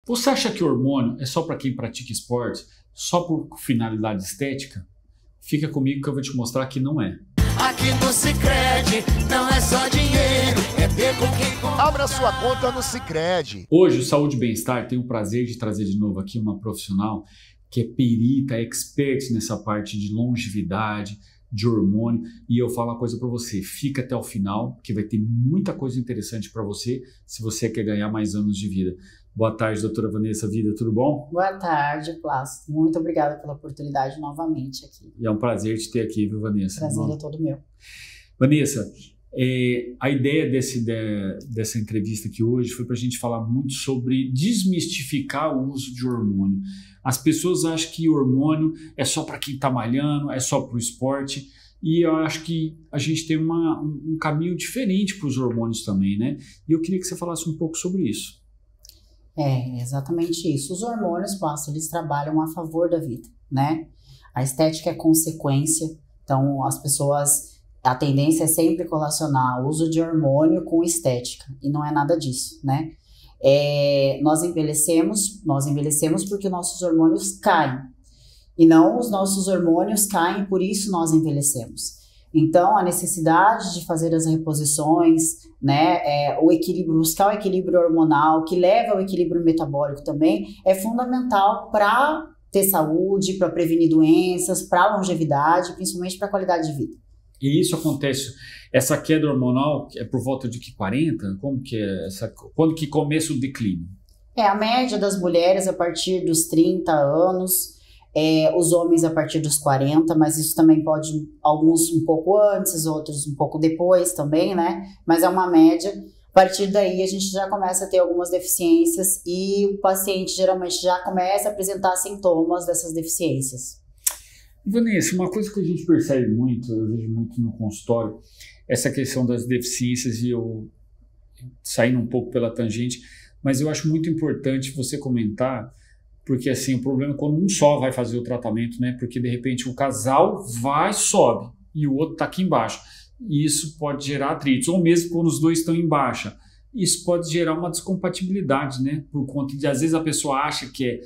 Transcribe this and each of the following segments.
Você acha que o hormônio é só para quem pratica esporte, só por finalidade estética? Fica comigo que eu vou te mostrar que não é. Aqui no Sicredi não é só dinheiro, é ter com quem... Abra sua conta no Sicredi. Hoje o Saúde e Bem-Estar tem o prazer de trazer de novo aqui uma profissional que é perita, expert nessa parte de longevidade, de hormônio, e eu falo uma coisa para você, fica até o final, que vai ter muita coisa interessante para você, se você quer ganhar mais anos de vida. Boa tarde, doutora Vanessa Vida, tudo bom? Boa tarde, Plácido. Muito obrigada pela oportunidade novamente aqui. E é um prazer te ter aqui, viu, Vanessa? Prazer é todo meu. Vanessa, a ideia dessa entrevista aqui hoje foi para a gente falar muito sobre desmistificar o uso de hormônio. As pessoas acham que hormônio é só para quem está malhando, é só para o esporte, e eu acho que a gente tem um caminho diferente para os hormônios também, né? E eu queria que você falasse um pouco sobre isso. É exatamente isso. Os hormônios, Plácido, eles trabalham a favor da vida, né? A estética é consequência, então as pessoas... A tendência é sempre correlacionar o uso de hormônio com estética, e não é nada disso, né? Nós envelhecemos porque nossos hormônios caem, e não os nossos hormônios caem, por isso nós envelhecemos. Então, a necessidade de fazer as reposições, né, o equilíbrio, buscar o equilíbrio hormonal, que leva ao equilíbrio metabólico também, é fundamental para ter saúde, para prevenir doenças, para longevidade, principalmente para a qualidade de vida. E isso acontece, essa queda hormonal é por volta de que 40? Como que é quando que começa o declínio? A média das mulheres a partir dos 30 anos, os homens a partir dos 40, mas isso também pode, alguns um pouco antes, outros um pouco depois também, né? Mas é uma média. A partir daí a gente já começa a ter algumas deficiências e o paciente geralmente já começa a apresentar sintomas dessas deficiências. Vanessa, uma coisa que a gente percebe muito, eu vejo muito no consultório, essa questão das deficiências, e eu saindo um pouco pela tangente, mas eu acho muito importante você comentar, porque assim, o problema é quando um só vai fazer o tratamento, né? Porque de repente o casal vai, sobe, e o outro está aqui embaixo. E isso pode gerar atritos, ou mesmo quando os dois estão em baixa. Isso pode gerar uma descompatibilidade, né? Por conta de, às vezes a pessoa acha que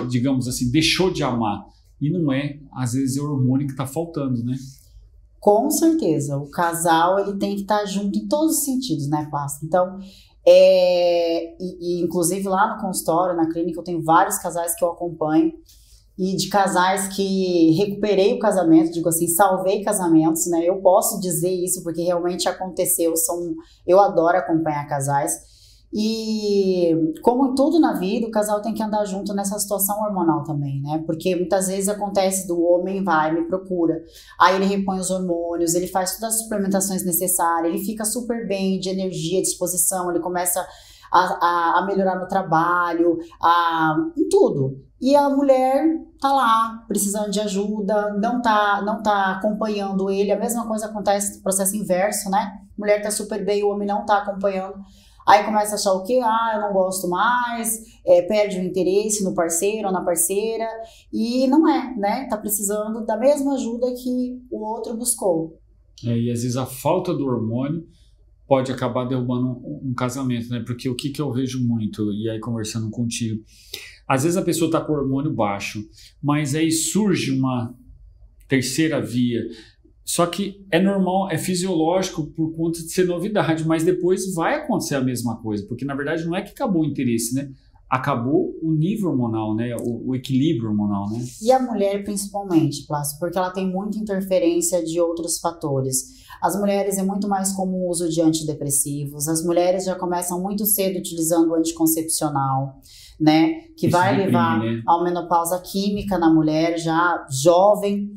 digamos assim, deixou de amar. E não é, às vezes é o hormônio que está faltando, né? Com certeza, o casal ele tem que estar junto em todos os sentidos, né, Plácido? Então, inclusive lá no consultório, na clínica, eu tenho vários casais que eu acompanho, e de casais que recuperei o casamento, digo assim, salvei casamentos, né? Eu posso dizer isso porque realmente aconteceu, eu adoro acompanhar casais. E como em tudo na vida, o casal tem que andar junto nessa situação hormonal também, né? Porque muitas vezes acontece do homem vai, me procura, aí ele repõe os hormônios, ele faz todas as suplementações necessárias, ele fica super bem de energia, disposição, ele começa a melhorar no trabalho, em tudo. E a mulher tá lá, precisando de ajuda, não tá acompanhando ele. A mesma coisa acontece no processo inverso, né? A mulher tá super bem, o homem não tá acompanhando. Aí começa a achar o quê? Eu não gosto mais, perde o interesse no parceiro ou na parceira, e não é, né? Tá precisando da mesma ajuda que o outro buscou. E às vezes a falta do hormônio pode acabar derrubando um casamento, né? Porque o que eu vejo muito, e aí conversando contigo, às vezes a pessoa tá com o hormônio baixo, mas aí surge uma terceira via. Só que é normal, é fisiológico por conta de ser novidade, mas depois vai acontecer a mesma coisa, porque na verdade não é que acabou o interesse, né? Acabou o nível hormonal, né? O equilíbrio hormonal, né? E a mulher principalmente, Plácido, porque ela tem muita interferência de outros fatores. As mulheres é muito mais comum o uso de antidepressivos, as mulheres já começam muito cedo utilizando o anticoncepcional, né? Que isso vai levar, né, a menopausa química na mulher já jovem.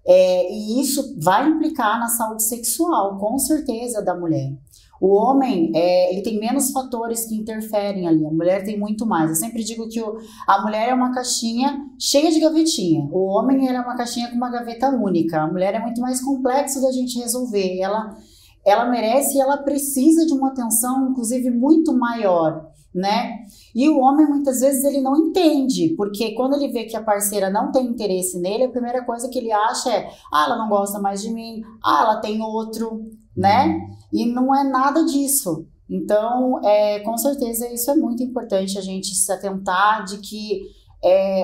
E isso vai implicar na saúde sexual, com certeza, da mulher. O homem, ele tem menos fatores que interferem ali, a mulher tem muito mais. Eu sempre digo que a mulher é uma caixinha cheia de gavetinha, o homem ele é uma caixinha com uma gaveta única. A mulher é muito mais complexo da gente resolver, ela merece e ela precisa de uma atenção, inclusive, muito maior, né? E o homem, muitas vezes, ele não entende, porque quando ele vê que a parceira não tem interesse nele, a primeira coisa que ele acha é, ela não gosta mais de mim, ela tem outro, né? E não é nada disso. Então, com certeza, isso é muito importante a gente se atentar de que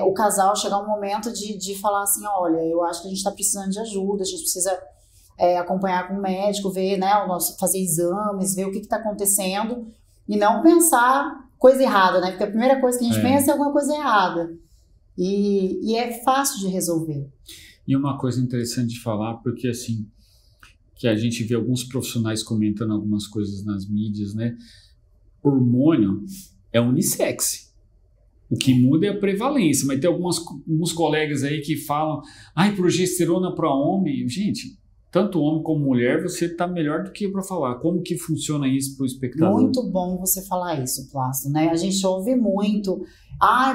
o casal chegar um momento de falar assim, olha, eu acho que a gente está precisando de ajuda, a gente precisa acompanhar com o médico, ver, né, fazer exames, ver o que está acontecendo e não pensar coisa errada, né? Porque a primeira coisa que a gente pensa é alguma coisa errada. E é fácil de resolver. E uma coisa interessante de falar, porque assim, que a gente vê alguns profissionais comentando algumas coisas nas mídias, né? Hormônio é unissex. O que muda é a prevalência, mas tem alguns colegas aí que falam, progesterona para homem. Gente, tanto homem como mulher, você está melhor do que eu para falar. Como que funciona isso para o espectador? Muito bom você falar isso, Plácido, né? A gente ouve muito,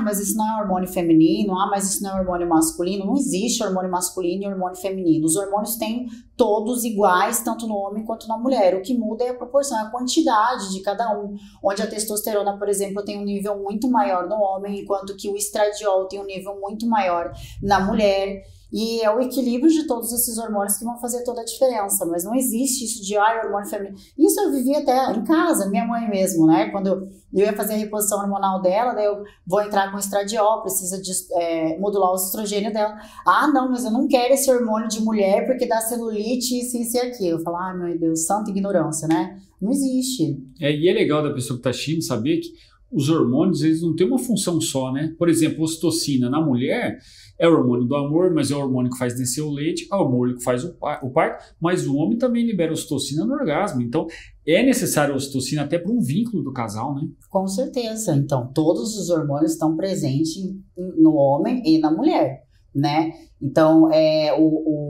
mas isso não é hormônio feminino, mas isso não é hormônio masculino. Não existe hormônio masculino e hormônio feminino. Os hormônios têm todos iguais, tanto no homem quanto na mulher. O que muda é a proporção, a quantidade de cada um. Onde a testosterona, por exemplo, tem um nível muito maior no homem, enquanto que o estradiol tem um nível muito maior na mulher. E é o equilíbrio de todos esses hormônios que vão fazer toda a diferença. Mas não existe isso de hormônio feminino. Isso eu vivi até em casa, minha mãe mesmo, né? Quando eu ia fazer a reposição hormonal dela, daí eu vou entrar com estradiol, precisa modular o estrogênio dela. Não, mas eu não quero esse hormônio de mulher porque dá celulite, isso e aquilo. Eu falo, meu Deus, santa ignorância, né? Não existe. E é legal da pessoa que está assistindo saber que os hormônios, eles não têm uma função só, né? Por exemplo, ocitocina na mulher é o hormônio do amor, mas é o hormônio que faz descer o leite, é o hormônio que faz o parto, mas o homem também libera ocitocina no orgasmo. Então, é necessário a ocitocina até para um vínculo do casal, né? Com certeza. Então, todos os hormônios estão presentes no homem e na mulher, né? Então,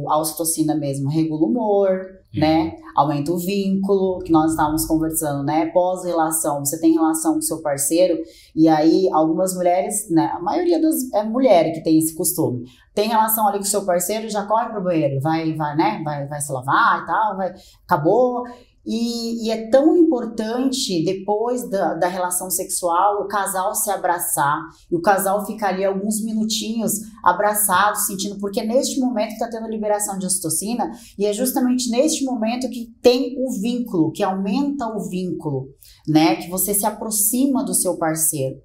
a ocitocina mesmo regula o humor, né? Aumenta o vínculo, que nós estávamos conversando, né? Pós-relação, você tem relação com seu parceiro, e aí algumas mulheres, né? A maioria das mulheres que tem esse costume, tem relação ali com seu parceiro, já corre pro banheiro, vai, né? Vai se lavar e tal, acabou. E é tão importante, depois da relação sexual, o casal se abraçar, e o casal ficar ali alguns minutinhos abraçados, sentindo, porque é neste momento que está tendo liberação de ocitocina, e é justamente neste momento que tem o vínculo, que aumenta o vínculo, né? Que você se aproxima do seu parceiro.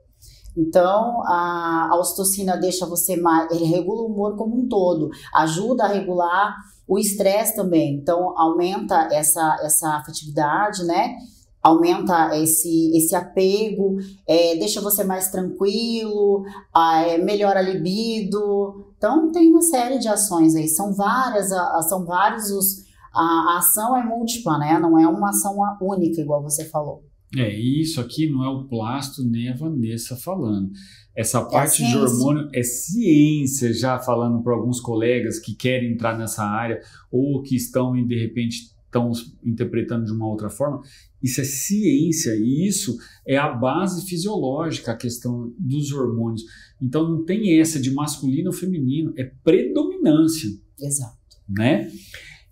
Então, a ocitocina deixa você mais, ele regula o humor como um todo, ajuda a regular o estresse também. Então, aumenta essa afetividade, né? Aumenta esse apego, deixa você mais tranquilo, melhora a libido. Então, tem uma série de ações aí, são vários a ação é múltipla, né? Não é uma ação única, igual você falou. Isso aqui não é o Plácido nem a Vanessa falando. Essa parte de hormônio é ciência, já falando para alguns colegas que querem entrar nessa área ou que estão e de repente estão interpretando de uma outra forma. Isso é ciência e isso é a base fisiológica, a questão dos hormônios. Então não tem essa de masculino ou feminino, é predominância. Exato. Né?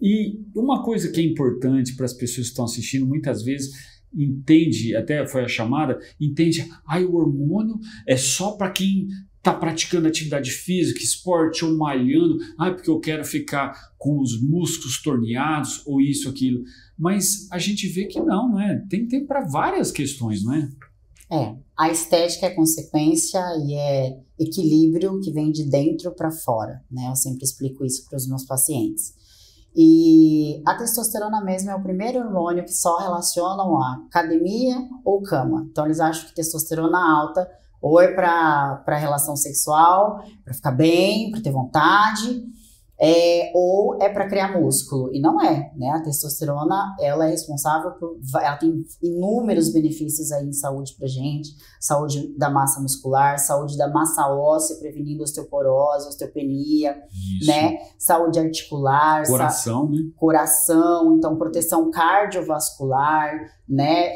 E uma coisa que é importante para as pessoas que estão assistindo, muitas vezes entende, até foi a chamada, entende, o hormônio é só para quem está praticando atividade física, esporte ou malhando, porque eu quero ficar com os músculos torneados ou isso, aquilo. Mas a gente vê que não, né? Tem para várias questões, não é? A estética é consequência e é equilíbrio que vem de dentro para fora, né? Eu sempre explico isso para os meus pacientes. E a testosterona mesmo é o primeiro hormônio que só relacionam a academia ou cama. Então eles acham que testosterona alta ou é para relação sexual, para ficar bem, para ter vontade, ou é para criar músculo. E não é, né? A testosterona, ela é responsável ela tem inúmeros benefícios aí em saúde pra gente, saúde da massa muscular, saúde da massa óssea, prevenindo osteoporose, osteopenia, né? Saúde articular, coração, né? Coração, então proteção cardiovascular, né?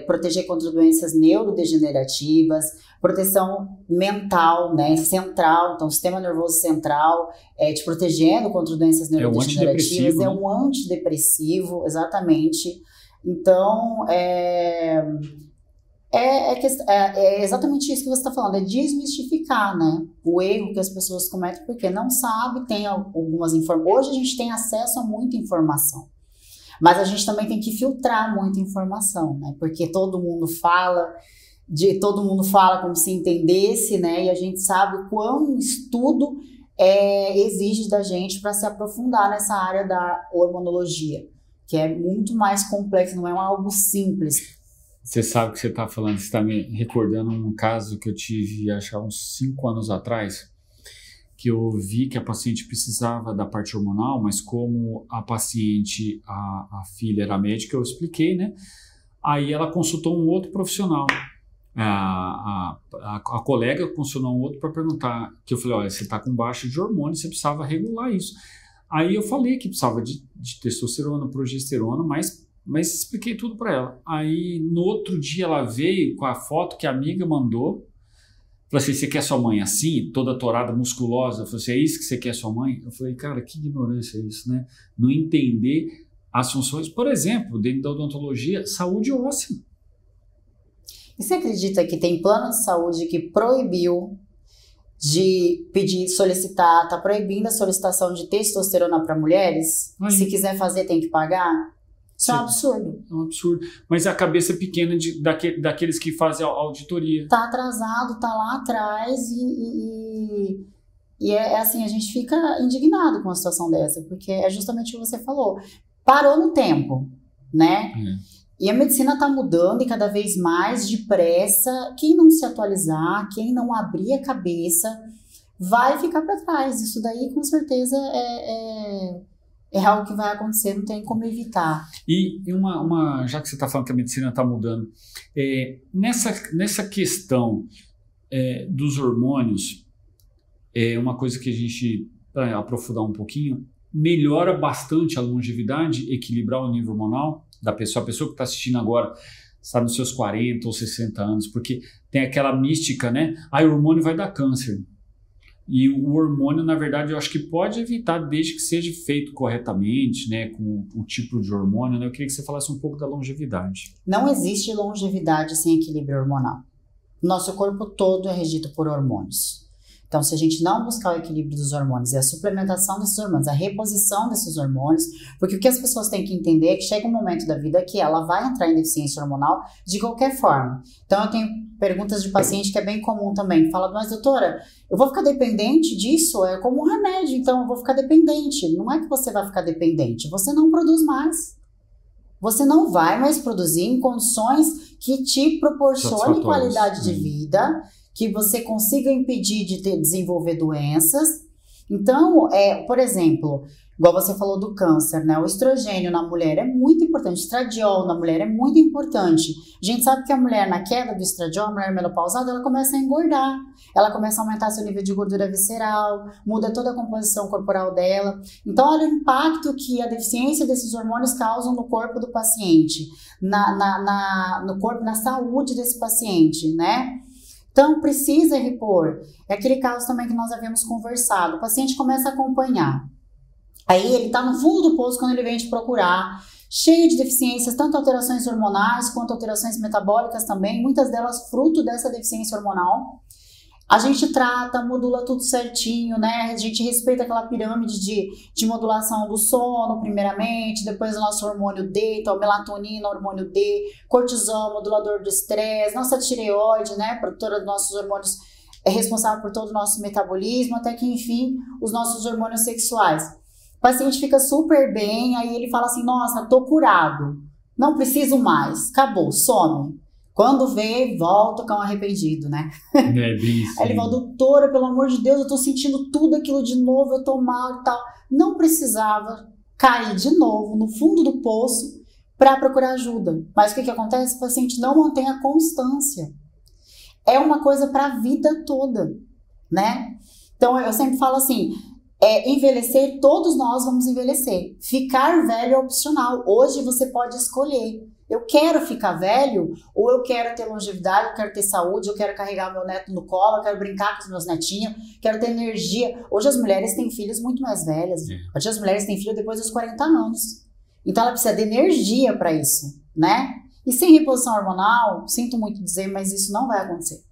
Proteger contra doenças neurodegenerativas, proteção mental, né? Central, então sistema nervoso central, te protegendo contra doenças neurodegenerativas, é um antidepressivo, exatamente. Então, é exatamente isso que você está falando, é desmistificar, né, o erro que as pessoas cometem, porque não sabe, tem algumas informações. Hoje a gente tem acesso a muita informação, Mas a gente também tem que filtrar muita informação, né? Porque todo mundo fala como se entendesse, né? E a gente sabe o quão estudo exige da gente para se aprofundar nessa área da hormonologia, que é muito mais complexo, não é algo simples. Você sabe o que você está falando, você está me recordando um caso que eu tive, acho, há uns 5 anos atrás, que eu vi que a paciente precisava da parte hormonal, mas como a paciente, a filha era médica, eu expliquei, né? Aí ela consultou um outro profissional. A colega consultou um outro para perguntar, que eu falei, olha, você está com baixa de hormônio, você precisava regular isso. Aí eu falei que precisava de testosterona, progesterona, mas expliquei tudo para ela. Aí no outro dia ela veio com a foto que a amiga mandou. Falei assim, você quer sua mãe assim, toda torada, musculosa? Eu falei assim, é isso que você quer sua mãe? Eu falei, cara, que ignorância é isso, né? Não entender as funções, por exemplo, dentro da odontologia, saúde óssea. E você acredita que tem plano de saúde que proibiu de solicitar, tá proibindo a solicitação de testosterona para mulheres? Aí. Se quiser fazer, tem que pagar? Isso é um absurdo. É um absurdo. Mas a cabeça pequena daqueles que fazem a auditoria. Tá atrasado, tá lá atrás e é assim, a gente fica indignado com uma situação dessa, porque é justamente o que você falou. Parou no tempo, né? E a medicina tá mudando e cada vez mais depressa. Quem não se atualizar, quem não abrir a cabeça, vai ficar para trás. Isso daí, com certeza, é algo que vai acontecer, não tem como evitar. E já que você está falando que a medicina está mudando, nessa questão dos hormônios, uma coisa que a gente, para aprofundar um pouquinho, melhora bastante a longevidade, equilibrar o nível hormonal da pessoa. A pessoa que está assistindo agora está nos seus 40 ou 60 anos, porque tem aquela mística, né? O hormônio vai dar câncer. E o hormônio, na verdade, eu acho que pode evitar, desde que seja feito corretamente, né, com o tipo de hormônio, né? Eu queria que você falasse um pouco da longevidade. Não existe longevidade sem equilíbrio hormonal. Nosso corpo todo é regido por hormônios. Então, se a gente não buscar o equilíbrio dos hormônios e a suplementação desses hormônios, a reposição desses hormônios, porque o que as pessoas têm que entender é que chega um momento da vida que ela vai entrar em deficiência hormonal de qualquer forma. Então, eu tenho perguntas de paciente que é bem comum também. Fala, mas doutora, eu vou ficar dependente disso? É como um remédio, então eu vou ficar dependente. Não é que você vai ficar dependente, você não produz mais. Você não vai mais produzir em condições que te proporcionem qualidade de vida, que você consiga impedir de desenvolver doenças. Então, por exemplo, igual você falou do câncer, né? O estrogênio na mulher é muito importante, o estradiol na mulher é muito importante. A gente sabe que a mulher, na queda do estradiol, a mulher menopausada, ela começa a engordar, ela começa a aumentar seu nível de gordura visceral, muda toda a composição corporal dela. Então, olha o impacto que a deficiência desses hormônios causam no corpo do paciente, no corpo, na saúde desse paciente, né? Então, precisa repor. É aquele caso também que nós havíamos conversado. O paciente começa a acompanhar. Aí ele está no fundo do poço quando ele vem te procurar, cheio de deficiências, tanto alterações hormonais quanto alterações metabólicas também, muitas delas fruto dessa deficiência hormonal. A gente trata, modula tudo certinho, né? A gente respeita aquela pirâmide de modulação do sono, primeiramente, depois o nosso hormônio D, então melatonina, hormônio D, cortisol, modulador do estresse, nossa tireoide, né? Produtora dos nossos hormônios, é responsável por todo o nosso metabolismo, até que, enfim, os nossos hormônios sexuais. O paciente fica super bem, aí ele fala assim, nossa, tô curado, não preciso mais, acabou, some. Quando vê, volta o cão arrependido, né? Aí ele fala, doutora, pelo amor de Deus, eu tô sentindo tudo aquilo de novo, eu tô mal e tal. Não precisava cair de novo no fundo do poço para procurar ajuda. Mas o que acontece? O paciente não mantém a constância. É uma coisa para a vida toda, né? Então, eu sempre falo assim, envelhecer, todos nós vamos envelhecer. Ficar velho é opcional. Hoje você pode escolher. Eu quero ficar velho, ou eu quero ter longevidade, eu quero ter saúde, eu quero carregar meu neto no colo, eu quero brincar com os meus netinhos, quero ter energia. Hoje as mulheres têm filhos muito mais velhas. Hoje as mulheres têm filho depois dos 40 anos. Então ela precisa de energia para isso, né? E sem reposição hormonal, sinto muito dizer, mas isso não vai acontecer.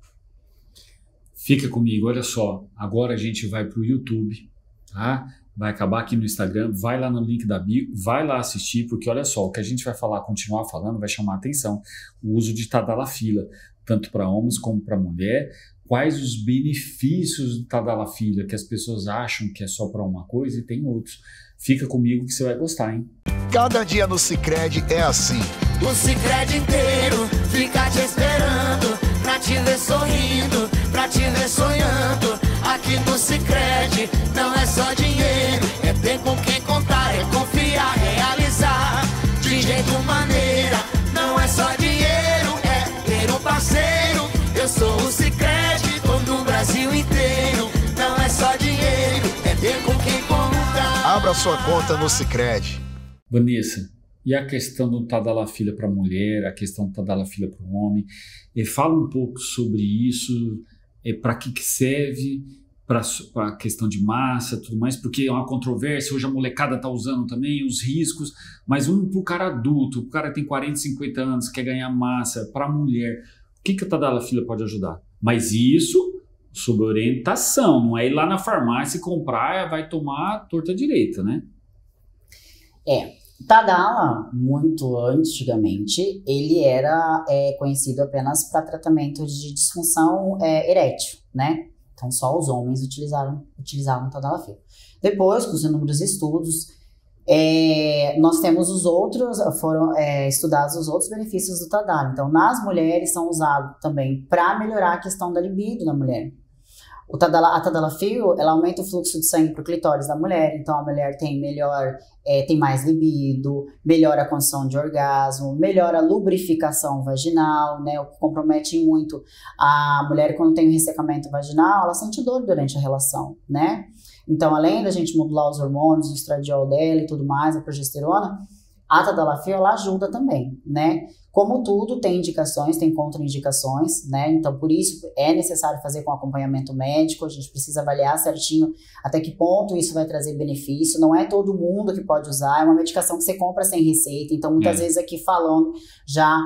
Fica comigo, olha só. Agora a gente vai para o YouTube, tá? vai acabar aqui no Instagram, vai lá no link da bio, vai lá assistir, porque olha só, o que a gente vai falar, continuar falando, vai chamar a atenção. O uso de Tadalafila, tanto para homens como para mulher. Quais os benefícios do Tadalafila, que as pessoas acham que é só para uma coisa e tem outros. Fica comigo que você vai gostar, hein? Cada dia no Sicredi é assim. O Sicredi inteiro fica te esperando, pra te ver sorrindo, pra te ver sonhando. Aqui no Sicredi não é só dinheiro, é ter com quem contar, é confiar, realizar de jeito maneira. Não é só dinheiro, é ter um parceiro. Eu sou o Sicredi, tô no Brasil inteiro. Não é só dinheiro, é ter com quem contar. Abra sua conta no Sicredi. Vanessa, e a questão do Tadalafila para a mulher, a questão do Tadalafila para o homem, fala um pouco sobre isso, para que serve, para a questão de massa, tudo mais, porque é uma controvérsia, hoje a molecada está usando também, os riscos, mas para o cara adulto, o cara tem 40, 50 anos, quer ganhar massa, para a mulher, o que o Tadalafila pode ajudar? Mas isso sob orientação, não é ir lá na farmácia e comprar, vai tomar a torta direita, né? Tadala, muito antigamente, ele era conhecido apenas para tratamento de disfunção erétil, né? Então, só os homens utilizavam Tadalafila. Depois, com os inúmeros estudos, nós temos foram estudados os outros benefícios do Tadala. Então, nas mulheres são usados também para melhorar a questão da libido da mulher. A Tadalafila, ela aumenta o fluxo de sangue para o clitóris da mulher, então a mulher tem tem mais libido, melhora a condição de orgasmo, melhora a lubrificação vaginal, né, o que compromete muito a mulher quando tem um ressecamento vaginal, ela sente dor durante a relação, né? Então, além da gente modular os hormônios, o estradiol dela e tudo mais, a progesterona, a Tadalafila, ela ajuda também, né? Como tudo, tem indicações, tem contraindicações, né? Então, por isso, é necessário fazer com acompanhamento médico, a gente precisa avaliar certinho até que ponto isso vai trazer benefício. Não é todo mundo que pode usar, é uma medicação que você compra sem receita. Então, muitas vezes aqui falando, já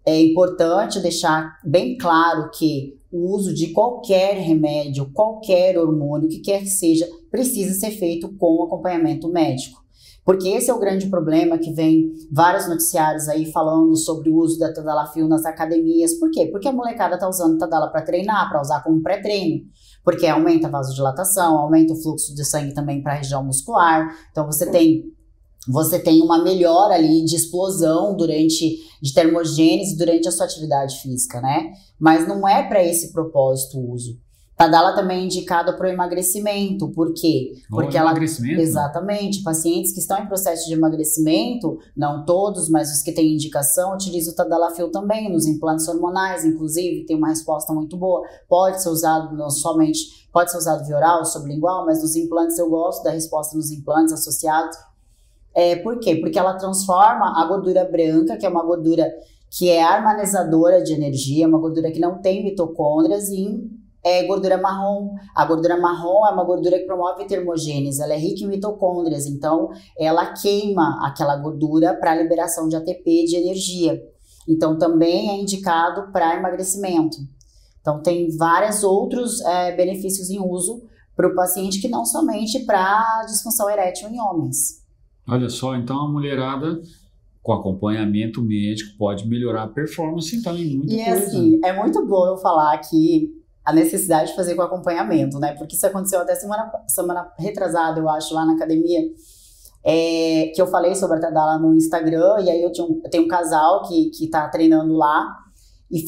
é importante deixar bem claro que o uso de qualquer remédio, qualquer hormônio, o que quer que seja, precisa ser feito com acompanhamento médico. Porque esse é o grande problema que vem vários noticiários aí falando sobre o uso da Tadalafila nas academias. Por quê? Porque a molecada tá usando Tadala para treinar, para usar como pré-treino. Porque aumenta a vasodilatação, aumenta o fluxo de sangue também para a região muscular. Então você tem uma melhora ali de explosão de termogênese durante a sua atividade física, né? Mas não é para esse propósito o uso. Tadala também é indicado para o emagrecimento. Por quê? Porque emagrecimento? Exatamente. Pacientes que estão em processo de emagrecimento, não todos, mas os que têm indicação, utilizam o Tadalafila também nos implantes hormonais, inclusive, tem uma resposta muito boa. Pode ser usado pode ser usado via oral, sublingual, mas nos implantes eu gosto da resposta nos implantes associados. Por quê? Porque ela transforma a gordura branca, que é uma gordura que é armazenadora de energia, uma gordura que não tem mitocôndrias, em gordura marrom. A gordura marrom é uma gordura que promove termogênese, ela é rica em mitocôndrias, então ela queima aquela gordura para liberação de ATP, de energia. Então também é indicado para emagrecimento. Então tem vários outros benefícios em uso para o paciente que não somente para disfunção erétil em homens. Olha só, então a mulherada com acompanhamento médico pode melhorar a performance então em muita coisa. Assim, é muito bom eu falar que a necessidade de fazer com acompanhamento, né? Porque isso aconteceu até semana retrasada, eu acho, lá na academia, que eu falei sobre a Tadala no Instagram, e aí eu tenho um casal que tá treinando lá, e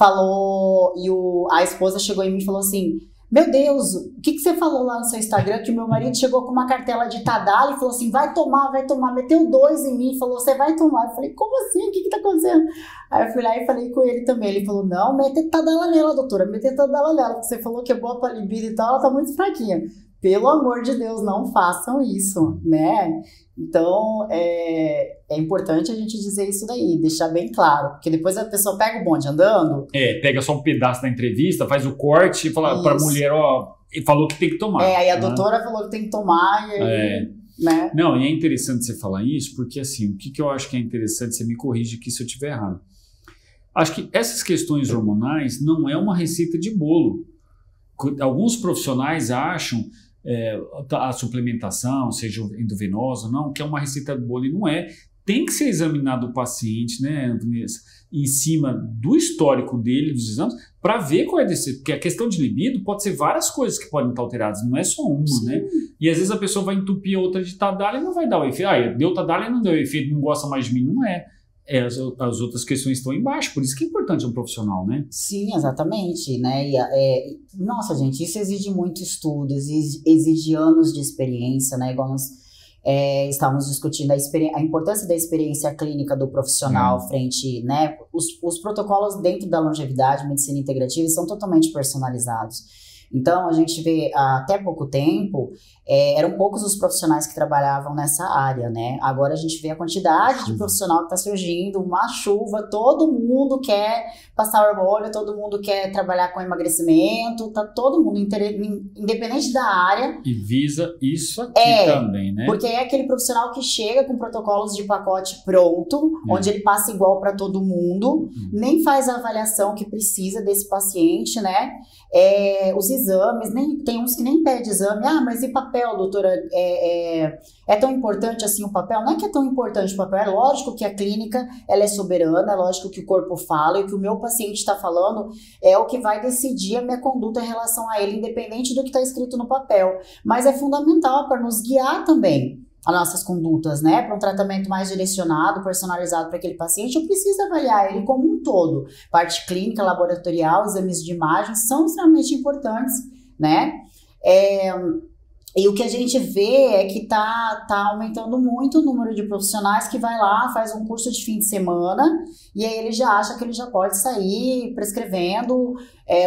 a esposa chegou em mim e falou assim: meu Deus, o que você falou lá no seu Instagram? Que o meu marido chegou com uma cartela de Tadala e falou assim, vai tomar, meteu 2 em mim e falou, você vai tomar. Eu falei, como assim? O que tá acontecendo? Aí eu fui lá e falei com ele também, ele falou, não, mete Tadala nela, doutora, mete Tadala nela, porque você falou que é boa pra libido e tal, ela tá muito fraquinha. Pelo amor de Deus, não façam isso, né? Então, é importante a gente dizer isso daí, deixar bem claro, porque depois a pessoa pega o bonde andando. Pega só um pedaço da entrevista, faz o corte e fala pra mulher, falou que tem que tomar. Aí a doutora falou que tem que tomar e aí, né? Não, e é interessante você falar isso, porque assim, o que eu acho que é interessante, você me corrige aqui se eu estiver errado. Acho que essas questões hormonais não é uma receita de bolo. Alguns profissionais acham a suplementação, seja endovenosa, não, que é uma receita de bolo e não é. Tem que ser examinado o paciente, né, Antônio, em cima do histórico dele, dos exames, para ver qual é desse. Porque a questão de libido pode ser várias coisas que podem estar alteradas, não é só uma, Sim. né? E às vezes a pessoa vai entupir a outra de Tadalho e não vai dar o efeito. Deu Tadalho e não deu efeito, não gosta mais de mim, não é. As outras questões estão embaixo, por isso que é importante um profissional, né? Sim, exatamente, né? Nossa, gente, isso exige muito estudo, exige anos de experiência, né? Igual nós estávamos discutindo a importância da experiência clínica do profissional frente, né? Os protocolos dentro da longevidade, medicina integrativa, são totalmente personalizados. Então, a gente vê, até pouco tempo, eram poucos os profissionais que trabalhavam nessa área, né? Agora a gente vê a quantidade de profissional que está surgindo, uma chuva, todo mundo quer passar hormônio, todo mundo quer trabalhar com emagrecimento, tá todo mundo, independente da área. E visa isso aqui também, né? Porque é aquele profissional que chega com protocolos de pacote pronto, onde ele passa igual para todo mundo, nem faz a avaliação que precisa desse paciente, né? Os exames, tem uns que nem pede exame. Mas e papel, doutora? É tão importante assim o papel? Não é que é tão importante o papel, é lógico que a clínica ela é soberana, é lógico que o corpo fala e o que o meu paciente está falando é o que vai decidir a minha conduta em relação a ele, independente do que está escrito no papel. Mas é fundamental para nos guiar também as nossas condutas, né? Para um tratamento mais direcionado, personalizado para aquele paciente, eu preciso avaliar ele como um todo. Parte clínica, laboratorial, exames de imagem são extremamente importantes, né? E o que a gente vê é que tá aumentando muito o número de profissionais que vai lá, faz um curso de fim de semana e aí ele já acha que ele já pode sair prescrevendo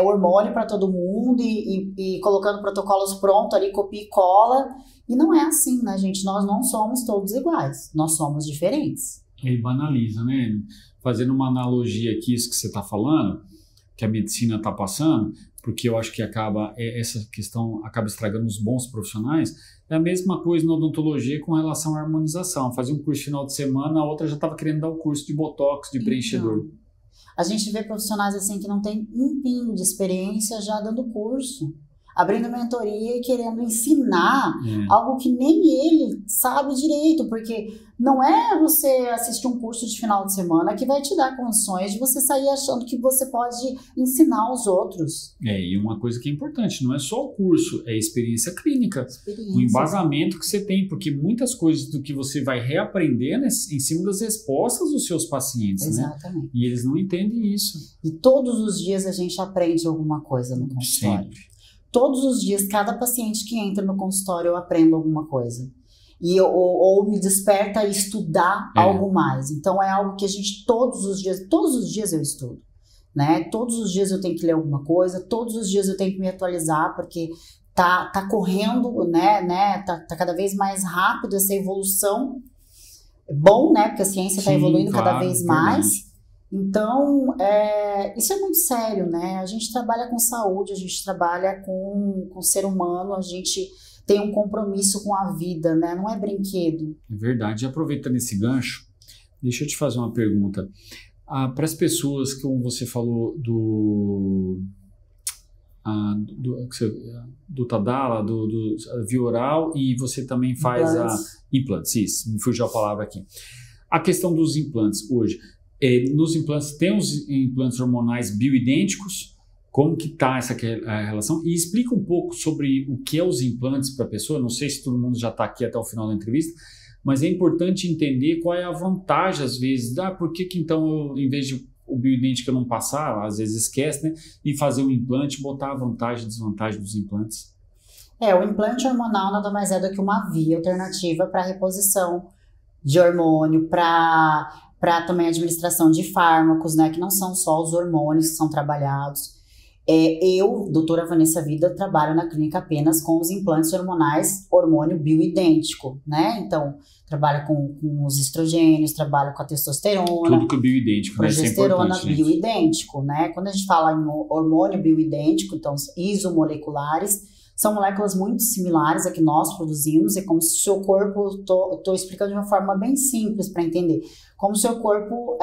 hormônio para todo mundo e colocando protocolos prontos ali, copia e cola. E não é assim, né, gente? Nós não somos todos iguais, nós somos diferentes. E aí banaliza, né? Fazendo uma analogia aqui, isso que você está falando, que a medicina está passando, porque eu acho que essa questão acaba estragando os bons profissionais, é a mesma coisa na odontologia com relação à harmonização. Fazia um curso final de semana, a outra já estava querendo dar o curso de botox, de preenchedor. A gente vê profissionais assim que não tem um pingo de experiência já dando curso, abrindo mentoria e querendo ensinar algo que nem ele sabe direito, porque não é você assistir um curso de final de semana que vai te dar condições de você sair achando que você pode ensinar os outros. E uma coisa que é importante, não é só o curso, é a experiência clínica, o embasamento que você tem, porque muitas coisas do que você vai reaprender em cima das respostas dos seus pacientes, Exatamente. Né? E eles não entendem isso. E todos os dias a gente aprende alguma coisa no consultório. Sempre. Todos os dias, cada paciente que entra no consultório, eu aprendo alguma coisa. Ou me desperta a estudar algo mais. Então, é algo que a gente, todos os dias eu estudo. Né? Todos os dias eu tenho que ler alguma coisa, todos os dias eu tenho que me atualizar, porque tá correndo, né? Tá cada vez mais rápido essa evolução. É bom, né? Porque a ciência está evoluindo cada vez mais. Então, isso é muito sério, né? A gente trabalha com saúde, a gente trabalha com o ser humano, a gente tem um compromisso com a vida, né? Não é brinquedo. É verdade. E aproveitando esse gancho, deixa eu te fazer uma pergunta. Para as pessoas, como você falou do Tadala, do via oral, e você também faz implantes, isso, me fugiu a palavra aqui. A questão dos implantes hoje. Nos implantes, tem os implantes hormonais bioidênticos, como que está essa relação? E explica um pouco sobre o que é os implantes para a pessoa, não sei se todo mundo já está aqui até o final da entrevista, mas é importante entender qual é a vantagem, às vezes, por que então, eu, em vez de o bioidêntico não passar, às vezes esquece, né, e fazer um implante, botar a vantagem e desvantagem dos implantes? O implante hormonal nada mais é do que uma via alternativa para reposição de hormônio, para também administração de fármacos, né, que não são só os hormônios que são trabalhados. Eu, doutora Vanessa Vida, trabalho na clínica apenas com os implantes hormonais hormônio bioidêntico, né? Então, trabalho com os estrogênios, trabalho com a testosterona. Tudo que é bioidêntico, né? Progesterona Isso é bioidêntico, né? Quando a gente fala em hormônio bioidêntico, então, isomoleculares, são moléculas muito similares a que nós produzimos, é como se o seu corpo, tô explicando de uma forma bem simples para entender, como se o seu corpo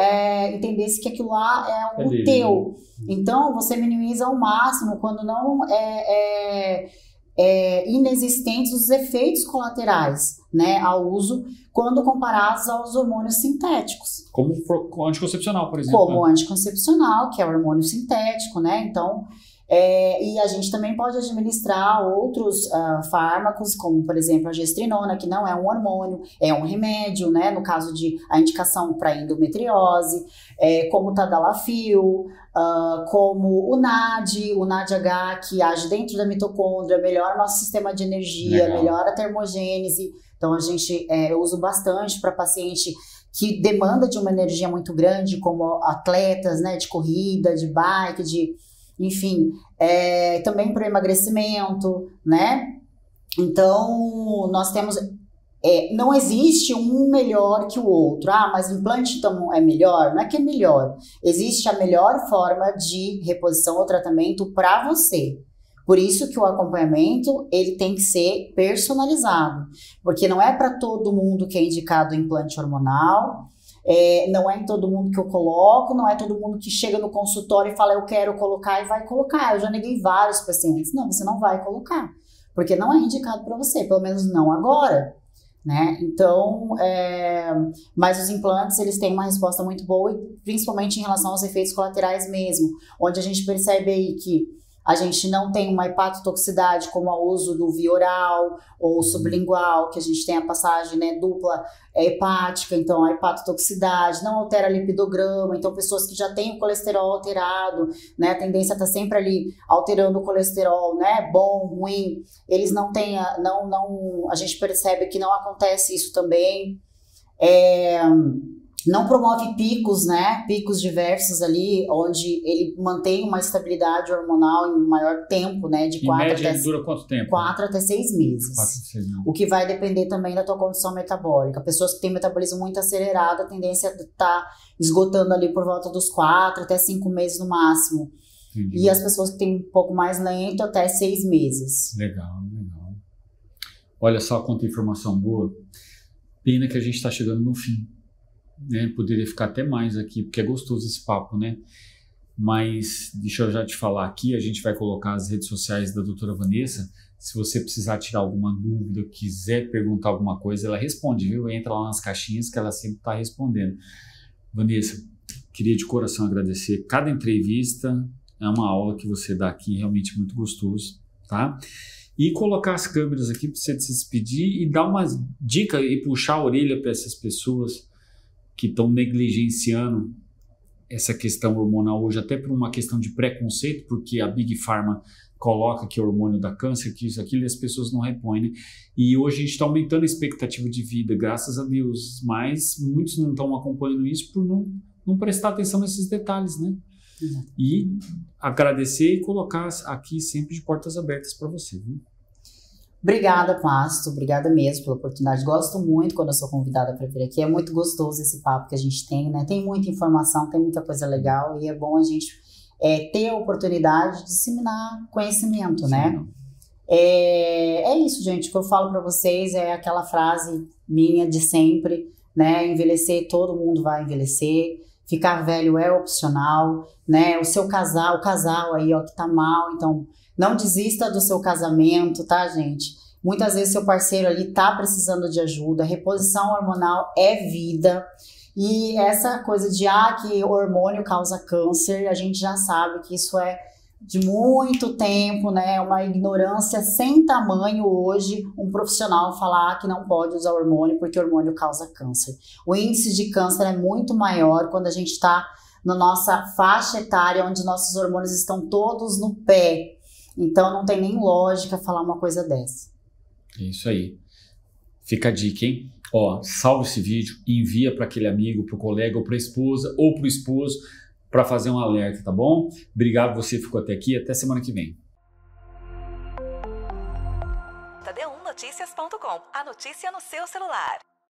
entendesse que aquilo lá é o teu. Então, você minimiza ao máximo, quando não inexistentes os efeitos colaterais, né, ao uso, quando comparados aos hormônios sintéticos. Como o anticoncepcional, por exemplo. Como o anticoncepcional, que é o hormônio sintético, né? Então, e a gente também pode administrar outros fármacos, como, por exemplo, a gestrinona, que não é um hormônio, é um remédio, né? No caso de a indicação para endometriose, como o tadalafil, como o NAD-H, que age dentro da mitocôndria, melhora o nosso sistema de energia, melhora a termogênese. Então, eu uso bastante para paciente que demanda de uma energia muito grande, como atletas, né, de corrida, de bike, enfim, também para emagrecimento, né? Então, nós temos... não existe um melhor que o outro. Mas implante então é melhor? Não é que é melhor. Existe a melhor forma de reposição ou tratamento para você. Por isso que o acompanhamento ele tem que ser personalizado, porque não é para todo mundo que é indicado o implante hormonal, não é em todo mundo que eu coloco, não é todo mundo que chega no consultório e fala eu quero colocar e vai colocar. Eu já neguei vários pacientes, não, você não vai colocar, porque não é indicado para você, pelo menos não agora, né? Então, mas os implantes eles têm uma resposta muito boa, principalmente em relação aos efeitos colaterais mesmo, onde a gente percebe aí que a gente não tem uma hepatotoxicidade como o uso do via oral ou sublingual, que a gente tem a passagem, né, dupla hepática, então a hepatotoxicidade não altera lipidograma, então pessoas que já têm o colesterol alterado, né, a tendência está sempre ali alterando o colesterol, né, bom, ruim, eles não têm, a gente percebe que não acontece isso também, não promove picos, né? Picos diversos ali, onde ele mantém uma estabilidade hormonal em um maior tempo, né? De 4 até... dura quanto tempo? 4 até 6 meses. 4 a 6 meses. O que vai depender também da tua condição metabólica. Pessoas que têm metabolismo muito acelerado, a tendência é estar esgotando ali por volta dos 4 até 5 meses no máximo. Entendi. E as pessoas que têm um pouco mais lento, até 6 meses. Legal. Olha só quanta informação boa. Pena que a gente está chegando no fim. Né, poderia ficar até mais aqui, porque é gostoso esse papo, né? Mas deixa eu já te falar aqui, a gente vai colocar as redes sociais da doutora Vanessa. Se você precisar tirar alguma dúvida, quiser perguntar alguma coisa, ela responde, viu? Entra lá nas caixinhas que ela sempre está respondendo. Vanessa, queria de coração agradecer cada entrevista, é uma aula que você dá aqui, realmente muito gostoso, tá? E colocar as câmeras aqui para você se despedir e dar uma dica e puxar a orelha para essas pessoas que estão negligenciando essa questão hormonal hoje, até por uma questão de preconceito, porque a Big Pharma coloca que é hormônio dá câncer, que isso, aquilo, e as pessoas não repõem, né? E hoje a gente está aumentando a expectativa de vida, graças a Deus, mas muitos não estão acompanhando isso por não prestar atenção nesses detalhes, né? E agradecer e colocar aqui sempre de portas abertas para você, viu? Obrigada, Plácido. Obrigada mesmo pela oportunidade. Gosto muito quando eu sou convidada para vir aqui. É muito gostoso esse papo que a gente tem, né? Tem muita informação, tem muita coisa legal e é bom a gente ter a oportunidade de disseminar conhecimento, né? É isso, gente. O que eu falo para vocês é aquela frase minha de sempre, né? Envelhecer, todo mundo vai envelhecer. Ficar velho é opcional, né? O casal aí, ó, que tá mal, então não desista do seu casamento, tá, gente? Muitas vezes seu parceiro ali tá precisando de ajuda, reposição hormonal é vida, e essa coisa de que hormônio causa câncer, a gente já sabe que isso é de muito tempo, né? Uma ignorância sem tamanho hoje, um profissional falar que não pode usar hormônio porque hormônio causa câncer. O índice de câncer é muito maior quando a gente está na nossa faixa etária, onde nossos hormônios estão todos no pé. Então não tem nem lógica falar uma coisa dessa. É isso aí. Fica a dica, hein? Ó, salva esse vídeo, envia para aquele amigo, para o colega, ou para a esposa, ou para o esposo, para fazer um alerta, tá bom? Obrigado, você ficou até aqui. Até semana que vem. Tadeu1noticias.com. A notícia no seu celular.